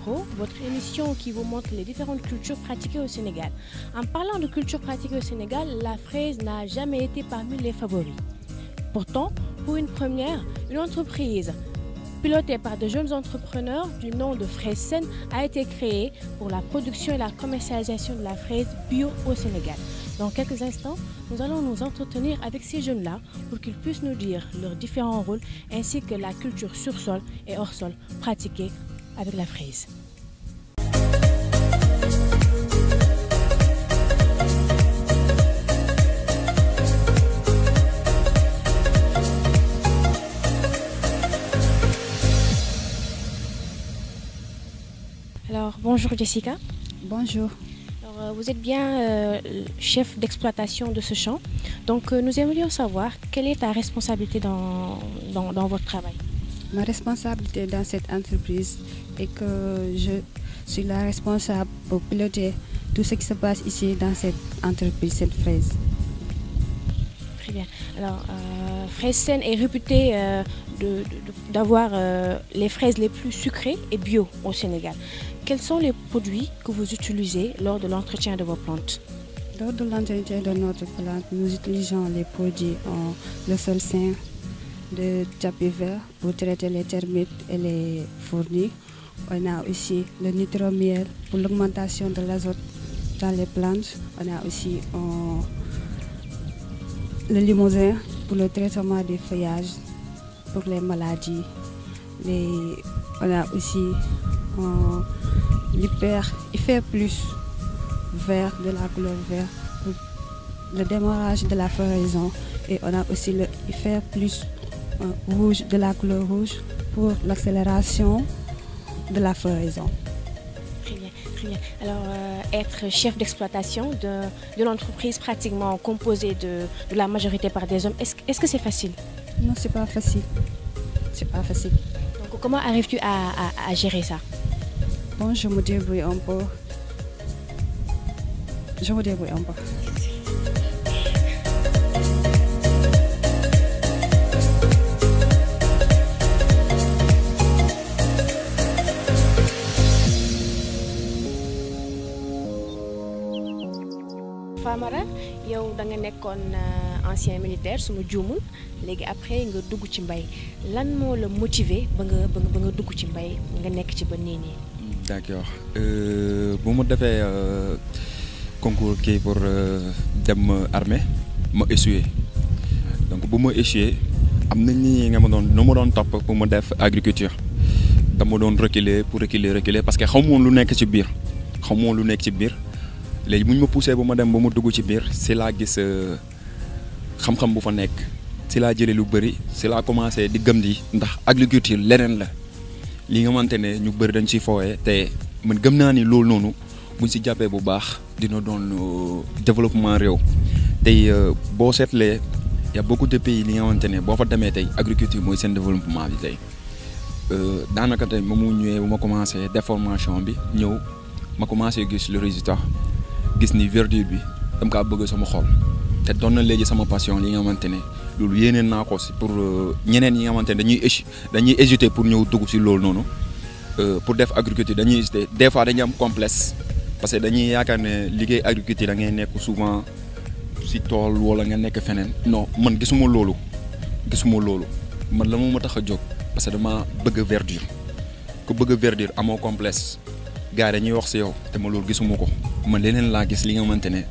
Afro, votre émission qui vous montre les différentes cultures pratiquées au Sénégal. En parlant de culture pratiquée au Sénégal, la fraise n'a jamais été parmi les favoris. Pourtant, pour une première, une entreprise pilotée par de jeunes entrepreneurs du nom de Fraisen a été créée pour la production et la commercialisation de la fraise bio au Sénégal. Dans quelques instants, nous allons nous entretenir avec ces jeunes-là pour qu'ils puissent nous dire leurs différents rôles ainsi que la culture sur sol et hors sol pratiquée avec la fraise. Alors, bonjour Jessica. Bonjour. Vous êtes bien chef d'exploitation de ce champ. Donc, nous aimerions savoir quelle est ta responsabilité dans votre travail. Ma responsabilité dans cette entreprise est que je suis la responsable pour piloter tout ce qui se passe ici dans cette entreprise, cette fraise. Très bien. Alors, Fraisen est réputée d'avoir les fraises les plus sucrées et bio au Sénégal. Quels sont les produits que vous utilisez lors de l'entretien de vos plantes? Lors de l'entretien de notre plante, nous utilisons les produits le sol sain, le tapis vert pour traiter les termites et les fourmis. On a aussi le nitromiel pour l'augmentation de l'azote dans les plantes. On a aussi le limousin pour le traitement des feuillages, pour les maladies. On a aussi l'hyper plus vert, de la couleur vert pour le démarrage de la floraison. Et on a aussi le hyper plus rouge, de la couleur rouge pour l'accélération de la floraison. Très bien, très bien. Alors, être chef d'exploitation de l'entreprise pratiquement composée de la majorité par des hommes, est-ce que c'est facile? Non, c'est pas facile. C'est pas facile. Donc, comment arrives-tu à gérer ça? Bon, je me débrouille un peu. Famara, yow da nga nekkoon ancien militaire su ma juumul léegi après nga dugg ci mbay lan moo la motiver ba nga dugg ci mbay nga nekk ci ba nii nii. D'accord. Bu ma defee concours kii pour dem armée ma échoué donc bu ma échoué am na ñi nga ma doon topp pour ma def agriculture dama doon reculer parce que xamoon lu nekk ci biir léegi bu ñu ma poussé ba ma dem ba ma dugg ci biir si laa gis xam-xam bu fa nekk si laa jëlee lu bëri si laa commencé di gëm di ndax agriculture leneen la li nga xamante ne ñu bëri dañ ciy foowee te man gëm naa ni loolu noonu buñ si jàppee bu baax dina doon développement réew tey boo seetlee y a beaucoup de pays li nga xamante ne boo fa demee tey agriculture mooy seen développement bi tey daanaka tey ba mu ñëwee bu ma commencé def formation bi ñëw ma commencé gis le résultat. Gis ni verdure bi dama kaa bëgg sama xol te doon na léegi sama passion li nga xamante ne loolu yéeneen naa ko si pour ñeneen yi nga xamante ne dañuy hésiter pour ñëw dugg si loolu noonu pour def agriculture dañuy hésiter des fois dañuy am complexe parce que dañuy yaakaar ne liggéey agriculture da ngay nekk souvent si tool wala nga nekk feneen non man gisuma loolu man la moo ma tax a jóg parce que dama bëgg verdure ku bëgg verdure amoo complexe gars dañuy wax si yow te ma loolu gisuma ko man leneen laa gis li nga xamante ne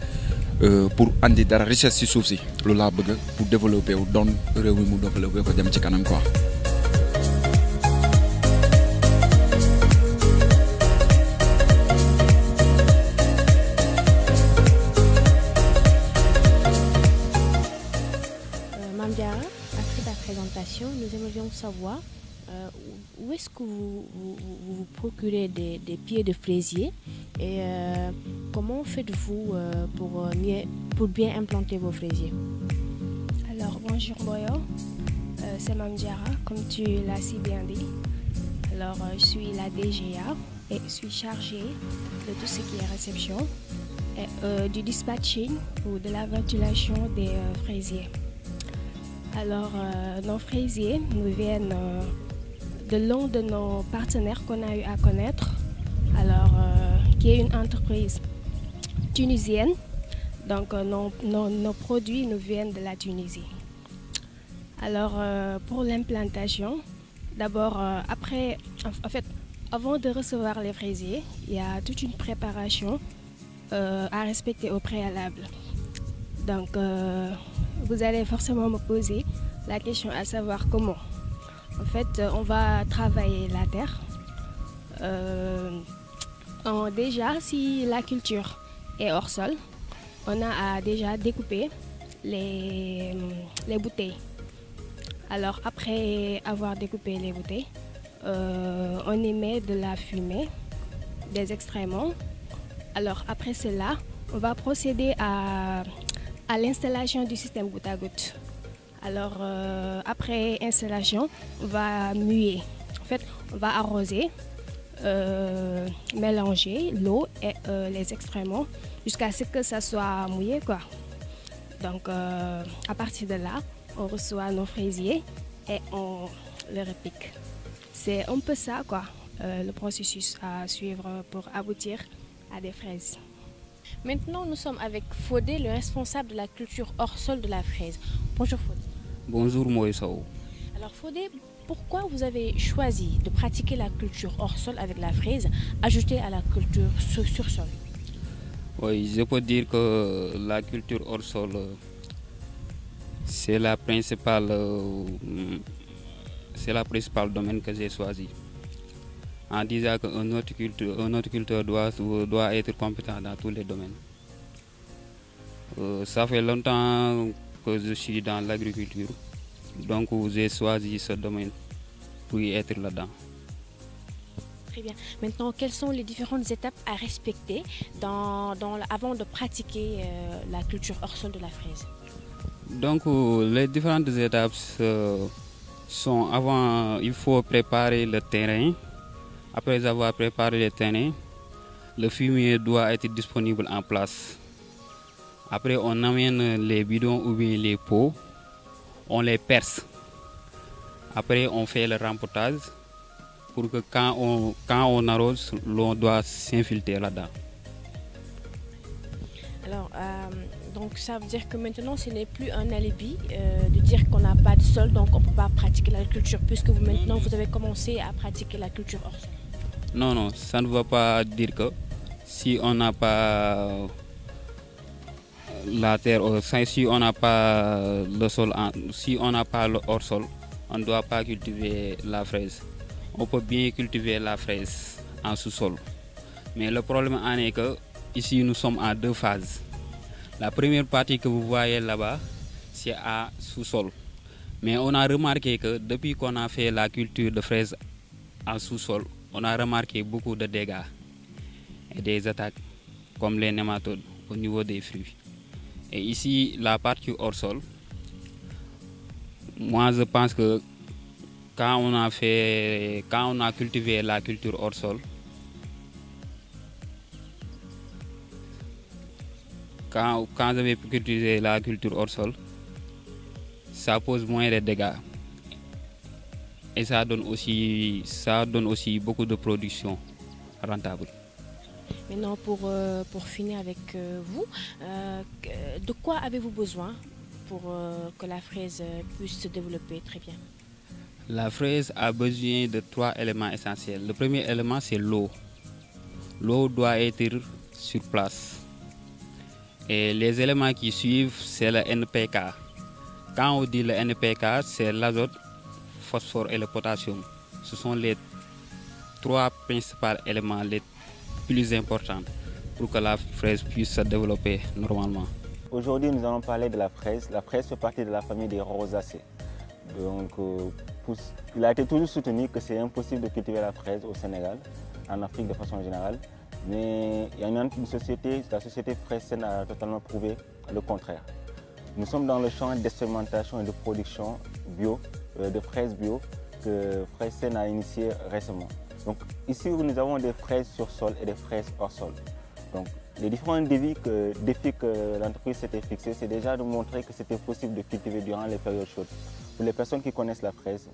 pour andi dara richesse ci suuf si loolu laa bëgg pour développer wu doon réew mi mu développer ko dem ci kanam quoi. Mame Diarra, après ta présentation, nous aimerions savoir où est-ce que vous procurez des pieds de fraisier et comment faites-vous pour bien implanter vos fraisiers? Alors bonjour Boyo, c'est Mame Diarra, comme tu l'as si bien dit. Alors je suis la DGA et je suis chargée de tout ce qui est réception et du dispatching ou de la ventilation des fraisiers. Alors nos fraisiers nous viennent de l'un de nos partenaires qu'on a eu à connaître alors, qui est une entreprise tunisienne. Donc, nos produits nous viennent de la Tunisie. Alors, pour l'implantation, d'abord, avant de recevoir les fraisiers, il y a toute une préparation à respecter au préalable. Donc, vous allez forcément me poser la question à savoir comment. En fait, on va travailler la terre. Déjà, si la culture est hors sol, on a à déjà découper les bouteilles. Alors, après avoir découpé les bouteilles, on émet de la fumée, des extrêments. Alors, après cela, on va procéder à l'installation du système goutte à goutte. Alors, après installation, on va muer. En fait, on va arroser, mélanger l'eau et les excréments jusqu'à ce que ça soit mouillé, quoi. Donc, à partir de là, on reçoit nos fraisiers et on les repique. C'est un peu ça, quoi, le processus à suivre pour aboutir à des fraises. Maintenant, nous sommes avec Fodé, le responsable de la culture hors sol de la fraise. Bonjour Fodé. Bonjour Moïsao. Alors Fodé, pourquoi vous avez choisi de pratiquer la culture hors sol avec la fraise, ajoutée à la culture sur sol? Oui, je peux dire que la culture hors sol, c'est la principale domaine que j'ai choisi. En disant qu'un horticulteur doit être compétent dans tous les domaines. Ça fait longtemps que je suis dans l'agriculture, donc j'ai choisi ce domaine pour y être là-dedans. Très bien. Maintenant, quelles sont les différentes étapes à respecter avant de pratiquer la culture hors sol de la fraise? Donc, les différentes étapes sont avant, il faut préparer le terrain. Après avoir préparé le terrain, le fumier doit être disponible en place. Après, on amène les bidons ou bien les pots, on les perce. Après, on fait le rempotage pour que quand on arrose, l'eau doit s'infiltrer là-dedans. Alors, donc ça veut dire que maintenant, ce n'est plus un alibi de dire qu'on n'a pas de sol, donc on ne peut pas pratiquer l'agriculture, puisque maintenant, vous avez commencé à pratiquer la culture hors sol. Non, non, ça ne veut pas dire que si on n'a pas la terre, si on n'a pas le sol, si on n'a pas le hors sol, on ne doit pas cultiver la fraise. On peut bien cultiver la fraise en sous-sol. Mais le problème en est que ici nous sommes en deux phases. La première partie que vous voyez là-bas, c'est à sous-sol. Mais on a remarqué que depuis qu'on a fait la culture de fraises en sous-sol, on a remarqué beaucoup de dégâts et des attaques comme les nématodes au niveau des fruits. Et ici, la partie hors sol, moi je pense que quand on a cultivé la culture hors sol, quand j'avais cultivé la culture hors sol, ça pose moins de dégâts. Et ça donne aussi beaucoup de production rentable. Maintenant, pour finir avec vous, de quoi avez-vous besoin pour que la fraise puisse se développer très bien? La fraise a besoin de 3 éléments essentiels. Le premier élément, c'est l'eau. L'eau doit être sur place. Et les éléments qui suivent, c'est le NPK. Quand on dit le NPK, c'est l'azote, phosphore et le potassium. Ce sont les 3 principaux éléments les plus importants pour que la fraise puisse se développer normalement. Aujourd'hui, nous allons parler de la fraise. La fraise fait partie de la famille des rosacées. Donc, il a été toujours soutenu que c'est impossible de cultiver la fraise au Sénégal, en Afrique de façon générale. Mais il y a une société, la société Fraise a totalement prouvé le contraire. Nous sommes dans le champ d'expérimentation et de production bio, de fraises bio que Fraise a initié récemment. Donc ici, nous avons des fraises sur sol et des fraises hors sol. Donc les différents défis que l'entreprise s'était fixés, c'est déjà de montrer que c'était possible de cultiver durant les périodes chaudes. Pour les personnes qui connaissent la fraise,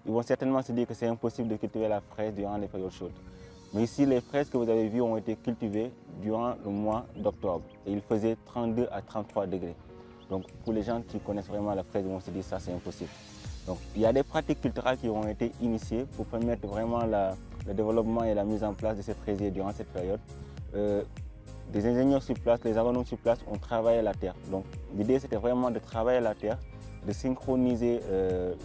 ils vont certainement se dire que c'est impossible de cultiver la fraise durant les périodes chaudes. Mais ici, les fraises que vous avez vues ont été cultivées durant le mois d'octobre et il faisait 32 à 33 degrés. Donc pour les gens qui connaissent vraiment la fraise, ils vont se dire que ça c'est impossible. Donc il y a des pratiques culturelles qui ont été initiées pour permettre vraiment le développement et la mise en place de ces fraisiers durant cette période. Des ingénieurs sur place, les agronomes sur place ont travaillé la terre. Donc l'idée c'était vraiment de travailler la terre, de synchroniser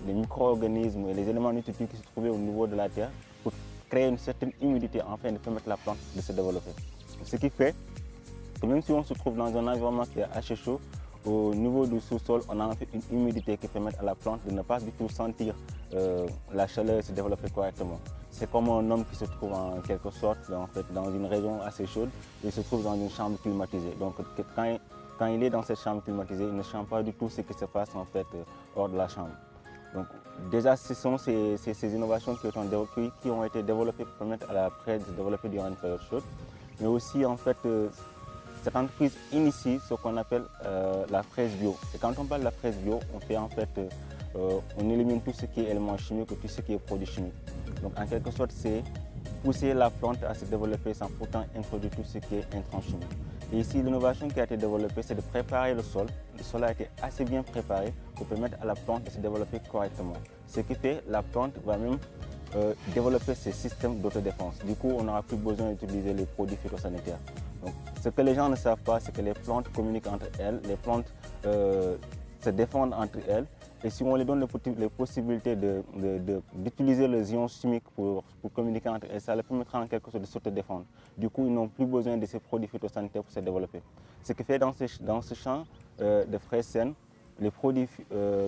les micro-organismes et les éléments nutritifs qui se trouvaient au niveau de la terre pour créer une certaine humidité afin de permettre à la plante de se développer. Ce qui fait que même si on se trouve dans un environnement qui est assez chaud, au niveau du sous-sol, on a en fait une humidité qui permet à la plante de ne pas du tout sentir la chaleur se développer correctement. C'est comme un homme qui se trouve en quelque sorte en fait, dans une région assez chaude, il se trouve dans une chambre climatisée. Donc quand il est dans cette chambre climatisée, il ne sent pas du tout ce qui se passe en fait, hors de la chambre. Donc déjà, ce sont ces innovations qui ont été développées pour permettre à la fraise de se développer durant une période chaude. Mais aussi, en fait, cette entreprise initie ce qu'on appelle la fraise bio. Et quand on parle de la fraise bio, on élimine tout ce qui est éléments chimiques et tout ce qui est produits chimiques. Donc en quelque sorte, c'est pousser la plante à se développer sans pourtant introduire tout ce qui est intrants chimiques. Et ici, l'innovation qui a été développée, c'est de préparer le sol. Le sol a été assez bien préparé pour permettre à la plante de se développer correctement. Ce qui fait que la plante va même développer ses systèmes d'autodéfense. Du coup, on n'aura plus besoin d'utiliser les produits phytosanitaires. Donc, ce que les gens ne savent pas, c'est que les plantes communiquent entre elles, les plantes se défendent entre elles. Et si on leur donne les possibilités d'utiliser les ions chimiques pour communiquer entre elles, ça leur permettra en quelque sorte de s'autodéfendre. Du coup, ils n'ont plus besoin de ces produits phytosanitaires pour se développer. Ce qui fait dans ce champ de fraises saines, les produits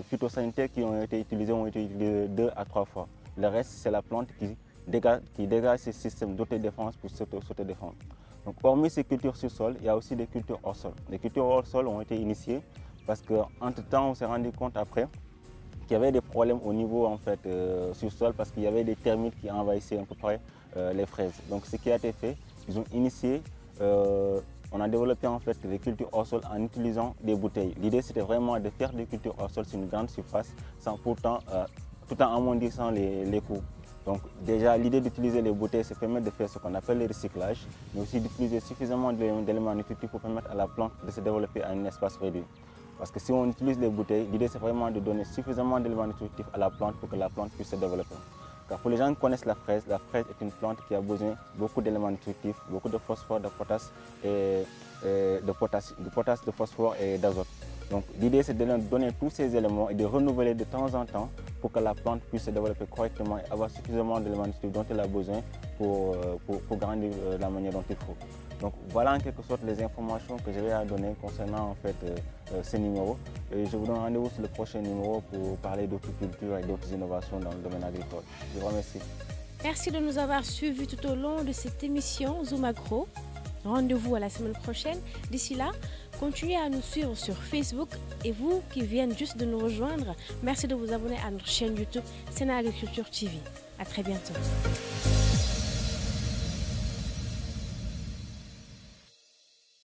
phytosanitaires qui ont été utilisés 2 à 3 fois. Le reste, c'est la plante qui dégage ces systèmes d'autodéfense pour s'autodéfendre. Donc, hormis ces cultures sur sol, il y a aussi des cultures hors sol. Les cultures hors sol ont été initiées parce qu'entre-temps, on s'est rendu compte après qu'il y avait des problèmes au niveau en fait, sur sol parce qu'il y avait des termites qui envahissaient à peu près les fraises. Donc, ce qui a été fait, ils ont initié, on a développé en fait des cultures hors sol en utilisant des bouteilles. L'idée, c'était vraiment de faire des cultures hors sol sur une grande surface sans pourtant tout en amortissant les coûts. Donc déjà, l'idée d'utiliser les bouteilles, c'est permettre de faire ce qu'on appelle le recyclage, mais aussi d'utiliser suffisamment d'éléments nutritifs pour permettre à la plante de se développer à un espace réduit. Parce que si on utilise les bouteilles, l'idée c'est vraiment de donner suffisamment d'éléments nutritifs à la plante pour que la plante puisse se développer. Car pour les gens qui connaissent la fraise est une plante qui a besoin de beaucoup d'éléments nutritifs, beaucoup de phosphore, de potasse, de phosphore et d'azote. Donc l'idée c'est de donner tous ces éléments et de renouveler de temps en temps pour que la plante puisse se développer correctement et avoir suffisamment d'éléments nutritifs dont elle a besoin pour grandir de la manière dont il faut. Donc voilà en quelque sorte les informations que j'avais à donner concernant en fait, ce numéro. Et je vous donne rendez-vous sur le prochain numéro pour parler d'autres cultures et d'autres innovations dans le domaine agricole. Je vous remercie. Merci de nous avoir suivis tout au long de cette émission Zoom Agro. Rendez-vous à la semaine prochaine. D'ici là, continuez à nous suivre sur Facebook et vous qui venez juste de nous rejoindre, merci de vous abonner à notre chaîne YouTube Sénat Agriculture TV. À très bientôt.